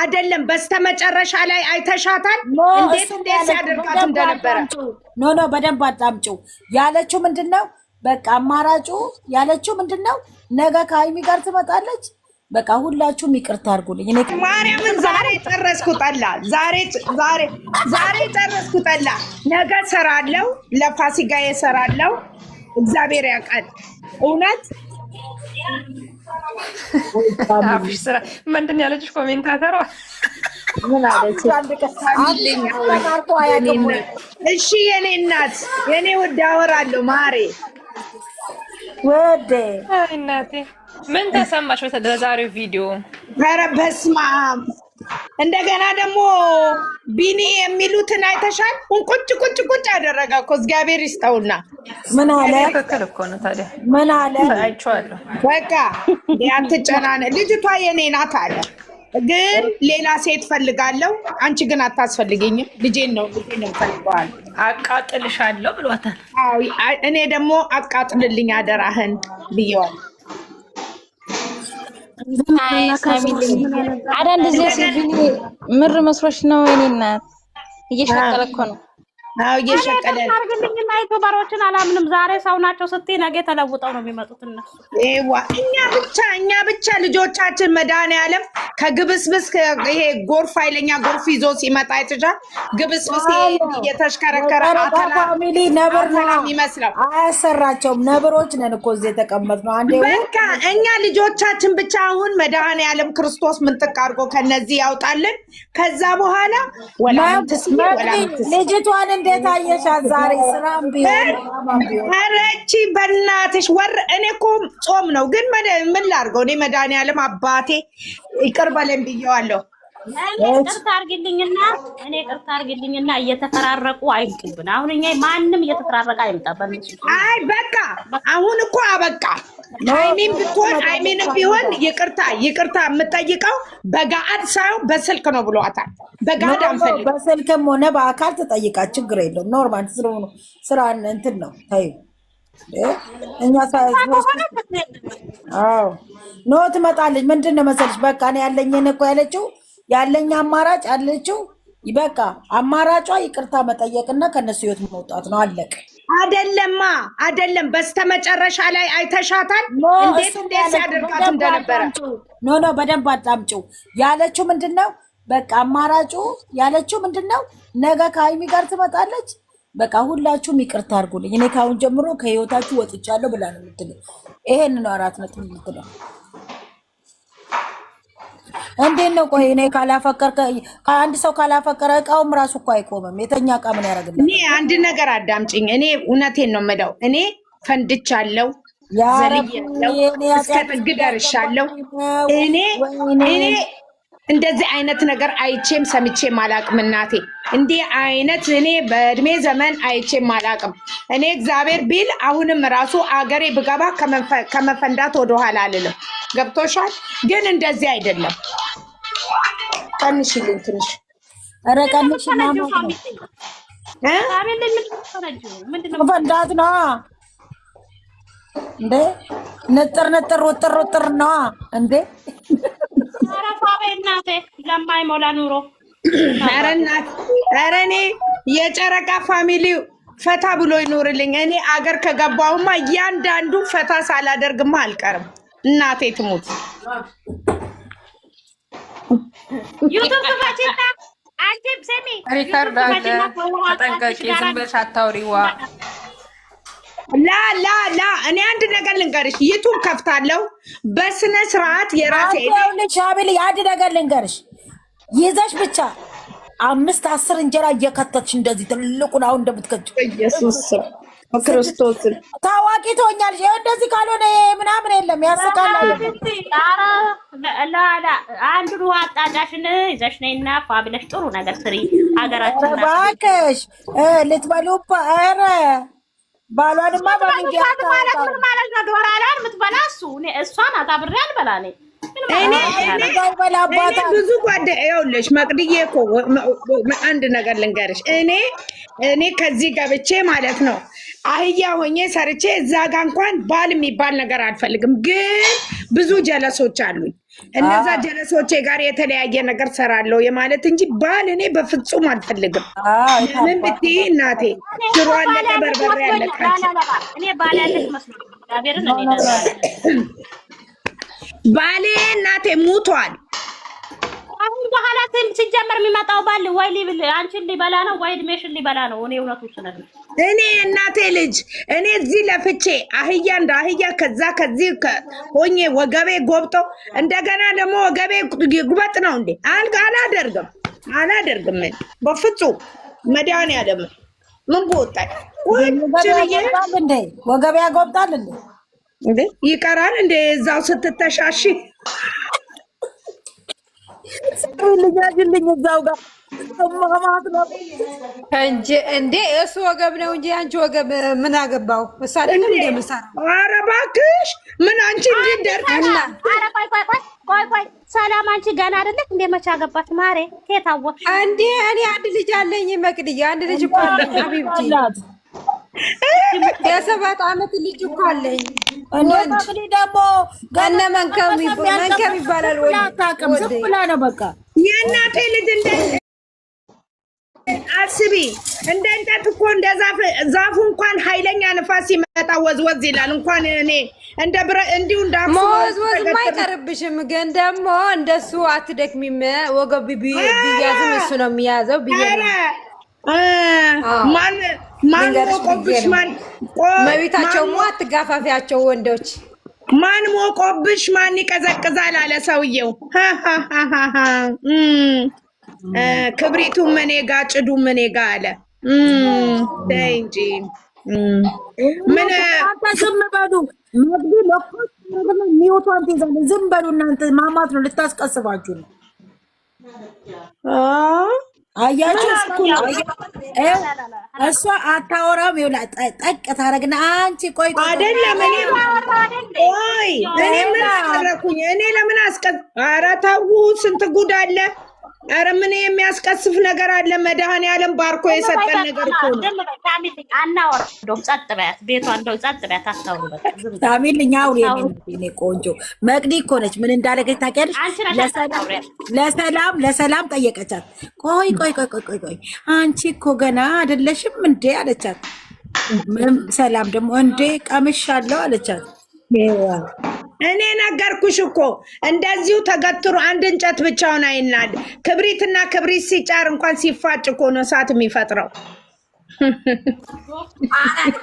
አይደለም በስተመጨረሻ ላይ አይተሻታል እንዴት ያደርጋት እንደነበረ ኖ በደንብ አጣምጪው ያለችው ምንድነው በቃ አማራጩ ያለችው ምንድነው ነገ ከሀይሚ ጋር ትመጣለች በቃ ሁላችሁም ይቅርታ አድርጉልኝ እኔ ማርያምን ዛሬ ጨረስኩጠላ ዛሬ ጨረስኩጠላ ነገ ሰራለው ለፋሲካ የሰራለው እግዚአብሔር ያውቃል እውነት አፍሽ ስራ ምንድን ያለችሽ ኮሜንታተሯ ምን አለች እሺ የኔ እናት የኔ ውድ አወራለሁ ማሬ ወዴ እናቴ ምን ተሰማሽ በዛሬው ቪዲዮ ኧረ በስመ አብ እንደገና ደግሞ ቢኒ የሚሉትን አይተሻል ቁጭ አደረጋ እኮ እግዚአብሔር ይስጠውና ምን አለ ትክክል እኮ ነው ታዲያ ምን አለ አይቼዋለሁ በቃ ያትጨናነ ልጅቷ የኔ ናት አለ ግን ሌላ ሴት ፈልጋለሁ አንቺ ግን አታስፈልጊኝም ልጄን ነው ፈልገዋል አቃጥልሻለሁ ብሏታል አዎ እኔ ደግሞ አቃጥልልኝ አደራህን ብየዋል አንዳንድ ጊዜ ሲቪኒ ምር መስሎሽ ነው የኔ እናት እየሸቀለ እኮ ነው አዎ እየሸቀለ አርግልኝና ዩቲዩበሮችን አላምንም ዛሬ ሰው ናቸው ስትይ ነገ ተለውጠው ነው የሚመጡት እነሱ እኛ ብቻ ልጆቻችን መድኃኒዓለም ከግብስብስ ይሄ ጎርፍ ኃይለኛ ጎርፍ ይዞ ሲመጣ አይተሻል ግብስብስ እየተሽከረከረ ፋሚሊ ነብር ነው የሚመስለው አያሰራቸውም ነብሮች ነን እኮ እዚህ የተቀመጥነው አንዴ በቃ እኛ ልጆቻችን ብቻ አሁን መድኃኒዓለም ክርስቶስ ምንጥቅ አድርጎ ከነዚህ ያውጣልን ከዛ በኋላ ወላምትስ ልጅቷን እንዴት አየሻት ዛሬ ስራም ቢሆን አረቺ በእናትሽ ወር እኔ እኮ ጾም ነው ግን ምን ላድርገው እኔ መድኃኒዓለም አባቴ ይቅር በለን ብየዋለሁ ቅርታ አርግልኝና እየተፈራረቁ አይምጡብን አሁን እኛ ማንም እየተፈራረቀ አይምጣብን አይ በቃ አሁን እኮ አበቃ ሃይሚን ብትሆን ሃይሚንም ቢሆን ይቅርታ የምጠይቀው በጋአድ ሳይሆን በስልክ ነው ብሏታል በጋአድ አንፈልግ በስልክም ሆነ በአካል ተጠይቃ ችግር የለም ኖርማል ስለሆነ ስራ እንትን ነው ታዩ እኛ አዎ ኖ ትመጣለች ምንድነው መሰለሽ በቃ ነው ያለኝን እኮ ያለችው ያለኝ አማራጭ አለችው በቃ አማራጯ ይቅርታ መጠየቅና ከነሱ ህይወት መውጣት ነው አለቀ አይደለም በስተመጨረሻ ላይ አይተሻታል እንዴት ያደርጋት እንደነበረ ኖ በደንብ አጣምጪው ያለችው ምንድነው በቃ አማራጩ ያለችው ምንድነው ነገ ከሀይሚ ጋር ትመጣለች በቃ ሁላችሁም ይቅርታ አድርጉልኝ እኔ ካሁን ጀምሮ ከህይወታችሁ ወጥቻለሁ ብላ ነው የምትለው ይሄን ነው 4 ነጥብ የምትለው እንዴት ነው ቆይ እኔ ካላፈቀርከ አንድ ሰው ካላፈቀረ እቃውም ራሱ እኮ አይቆምም የተኛ እቃ ምን ያደርግልኝ እኔ አንድ ነገር አዳምጪኝ እኔ እውነቴን ነው የምለው እኔ ፈንድቻለሁ ዘልያለሁ እስከ ጥግ ደርሻለሁ እኔ እንደዚህ አይነት ነገር አይቼም ሰምቼም አላቅም እናቴ እንዲህ አይነት እኔ በእድሜ ዘመን አይቼም አላቅም እኔ እግዚአብሔር ቢል አሁንም ራሱ አገሬ ብገባ ከመፈንዳት ወደኋላ አልልም ገብቶሻል ግን እንደዚህ አይደለም ቀንሽልኝ ትንሽ ኧረ ቀንሽ ፈንዳት ነው እንዴ ነጥር ወጥር ነው እንዴ እናቴ ለማይሞላ ኑሮ ኧረ እኔ የጨረቃ ፋሚሊ ፈታ ብሎ ይኖርልኝ እኔ አገር ከገባውማ እያንዳንዱ ፈታ ሳላደርግማ አልቀርም እናቴ ትሙት ዩቲዩብ ክፈቺና አንቺ ስሚ ሪካርድ አለ ተጠንቀቂ ዝም ብለሽ አታውሪዋ ላ እኔ አንድ ነገር ልንገርሽ ዩቲዩብ ከፍታለሁ በስነ ስርዓት የራሴ ሻቢል አንድ ነገር ልንገርሽ ይዘሽ ብቻ 5-10 እንጀራ እየከተትሽ እንደዚህ ትልቁን አሁን እንደምትከቺው ኢየሱስ ክርስቶስ ታዋቂ ትሆኛለሽ እንደዚህ ካልሆነ ምናምን የለም ያስቃል ላ አንድ ሩዋ አጣጫሽን ይዘሽ ነይና ፋብለሽ ጥሩ ነገር ስሪ ሀገራችን እባክሽ ልትበሉባ ኧረ ባሏንማ በሚዲያ ማለት ነው ዶራላን ምትበላ እሷን አጣብሬ አልበላ እኔ ብዙ ጓደኞች መቅድዬ እኮ አንድ ነገር ልንገርሽ እኔ ከዚህ ገብቼ ማለት ነው አህያ ሆኜ ሰርቼ እዛ ጋ እንኳን ባል የሚባል ነገር አልፈልግም ግን ብዙ ጀለሶች አሉኝ እነዛ ጀለሶቼ ጋር የተለያየ ነገር ሰራለሁ የማለት እንጂ ባል እኔ በፍጹም አልፈልግም። ምን ብትይ እናቴ ሽሮ አለቀ በርበሬ አለቃች። እኔ ባል ያለሽ መስሎኝ እግዚአብሔርን እኔ ባሌ እናቴ ሙቷል። አሁን በኋላ ሲጀመር የሚመጣው ባል ወይ አንቺን ሊበላ ነው ወይ እድሜሽን ሊበላ ነው። እኔ እውነቱ ስለሆነ እኔ እናቴ ልጅ እኔ እዚህ ለፍቼ አህያ እንደ አህያ ከዚህ ሆኜ ወገቤ ጎብጦ እንደገና ደግሞ ወገቤ ጉበጥ ነው እንዴ? አላደርግም በፍጹም መድኃኒዓለም ምን ቦጣኝ ወገቤ ያጎብጣል እንዴ? ይቀራል እንዴ? እዛው ስትተሻሺ ልጅልኝ እዛው ጋር እንጂ እንዴ እሱ ወገብ ነው እንጂ አንቺ ወገብ ምን አገባው? እሱ አይደለም እንደ ምሳራ። ኧረ እባክሽ ምን አንቺ እንዴ ደርቀና? ኧረ ቆይ ሰላም አንቺ ገና አይደለሽ እንደ መቼ አገባሽ ማሬ? ከየት አወቅሽ እንዴ? እኔ አንድ ልጅ አለኝ መቅድዬ፣ አንድ ልጅ እኮ አለኝ ሀቢብቲ። የ7 ዓመት ልጅ እኮ አለኝ። ወንድ ደግሞ ገና መንከም ይባላል። ወይ አታውቅም። ዝም ብላ ነው በቃ የእናቴ ልጅ እንደ አስቢ እንደ እንጨት እኮ እንደ ዛፉ እንኳን ኃይለኛ ንፋስ ሲመጣ ወዝወዝ ይላል። እንኳን እኔ እንደ እንዲሁ እንዳፉ ወዝወዝ አይቀርብሽም። ግን ደግሞ እንደሱ አትደክሚም። ወገብ ቢያዝም እሱ ነው የሚያዘው ብዬሽ ማን ሞቆብሽ? መቤታቸው አትጋፋፊያቸው ወንዶች። ማን ሞቆብሽ? ማን ይቀዘቅዛል አለ ሰውየው። ክብሪቱ እኔ ጋ ጭዱ እኔ ጋ አለ። ተይ እንጂ ምን ዝም በሉ። መግቢ ለኮስ ሚውቷን ትይዛለች። ዝም በሉ እናንተ። ማማት ነው ልታስቀስባችሁ ነው። አያችሁ እሷ አታወራም። ይውላ ጠቅ ታረግና አንቺ ቆይ አይደለም እኔ ምን አደረኩኝ? እኔ ለምን ኧረ ተው ስንት ጉድ አለ። ኧረ ምን የሚያስቀስፍ ነገር አለ? መድኃኒዓለም ባርኮ የሰጠን ነገር እኮ ነው። አናወራም። ጸጥ በያት፣ ቤቷ እንደው ጸጥ በያት። አታውሩ በቃ ታሚልኛ አውሪ። እኔ ቆንጆ መቅዲ እኮ ነች። ምን እንዳደረገች ታውቂያለሽ? ለሰላም ጠየቀቻት። ቆይ አንቺ እኮ ገና አይደለሽም እንዴ አለቻት። ሰላም ደግሞ እንዴ ቀምሻለሁ አለቻት። እኔ ነገርኩሽ እኮ እንደዚሁ ተገትሮ አንድ እንጨት ብቻውን አይናድ። ክብሪትና ክብሪት ሲጫር እንኳን ሲፋጭ እኮ ነው እሳት የሚፈጥረው።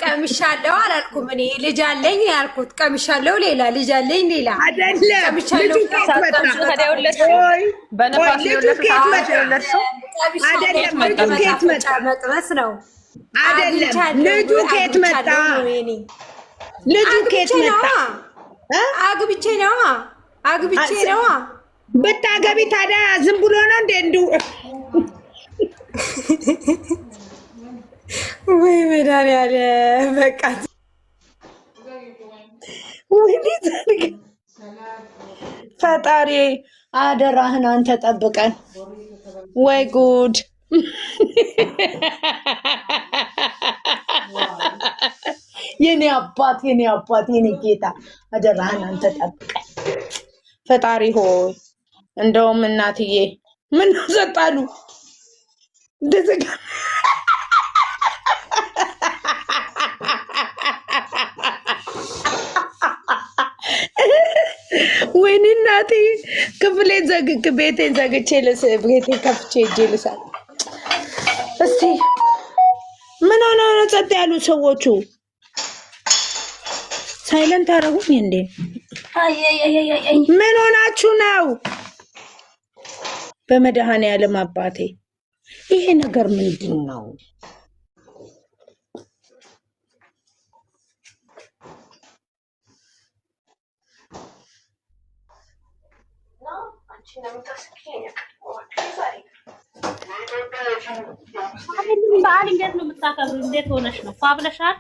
ቀምሻለሁ አላልኩም። እኔ ልጅ አለኝ ያልኩት ቀምሻለሁ ሌላ፣ ልጅ አለኝ ሌላ አይደለም። ልጁ ከየት መጣ? መጥበስ ነው አይደለም። ልጁ ከየት መጣ? ልጁ ከየት መጣ? አግብቼ ነዋ። ብታገቢ ታዲያ ዝም ብሎ ነው እንዴ? እንዱ ወይ መድኃኒዓለም በቃ ፈጣሪ አደራህን አንተ ጠብቀን። ወይ ጉድ! የኔ አባት የኔ ጌታ አደራህን አንተ ጠብቀን ፈጣሪ ሆይ። እንደውም እናትዬ ምን ዘጣሉ እንደዚህ ወይኔ እናቴ ክፍሌን ቤቴን ዘግቼ ቤቴን ከፍቼ ሄጄ ልሳል። እስቲ ምን ሆነ ጸጥ ያሉ ሰዎቹ? ሳይለንት አደረጉኝ እንዴ? ምን ሆናችሁ ነው? በመድኃኒዓለም አባቴ ይሄ ነገር ምንድን ነው? በዓል እንዴት ነው የምታከብሪው? እንዴት ሆነሽ ነው? ፋብለሻል?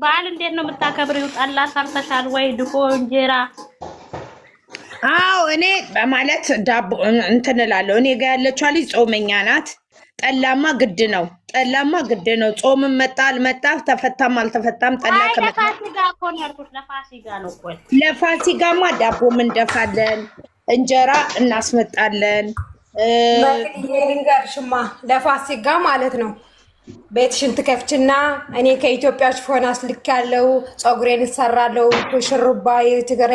በዓል እንዴት ነው የምታከብሪው? ጠላ ሰርተሻል ወይ? ድፎ እንጀራ? አዎ እኔ በማለት ዳቦ እንትን እላለሁ። እኔ ጋር ያለችው ልጅ ጾመኛ ናት። ጠላማ ግድ ነው። ጠላማ ግድ ነው። ጾምም መጣ አልመጣ ተፈታም አልተፈታም ጠላ ከመጣ ለፋሲካ እኮ ነው ያልኩት። ለፋሲካ ነው እኮ። ለፋሲካማ ዳቦም እንደፋለን፣ እንጀራ እናስመጣለን። ልንገርሽማ ለፋሲካ ማለት ነው ቤትሽን ትከፍችና እኔ ከኢትዮጵያ ሽፎን አስልክ ያለው ፀጉሬን እሰራለሁ ሽሩባ የትግሬ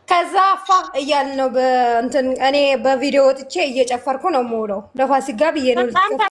ከዛ አፋ እያልን ነው። በእንትን እኔ በቪዲዮ ወጥቼ እየጨፈርኩ ነው የምውለው። ለፋሲካ ብዬ ነው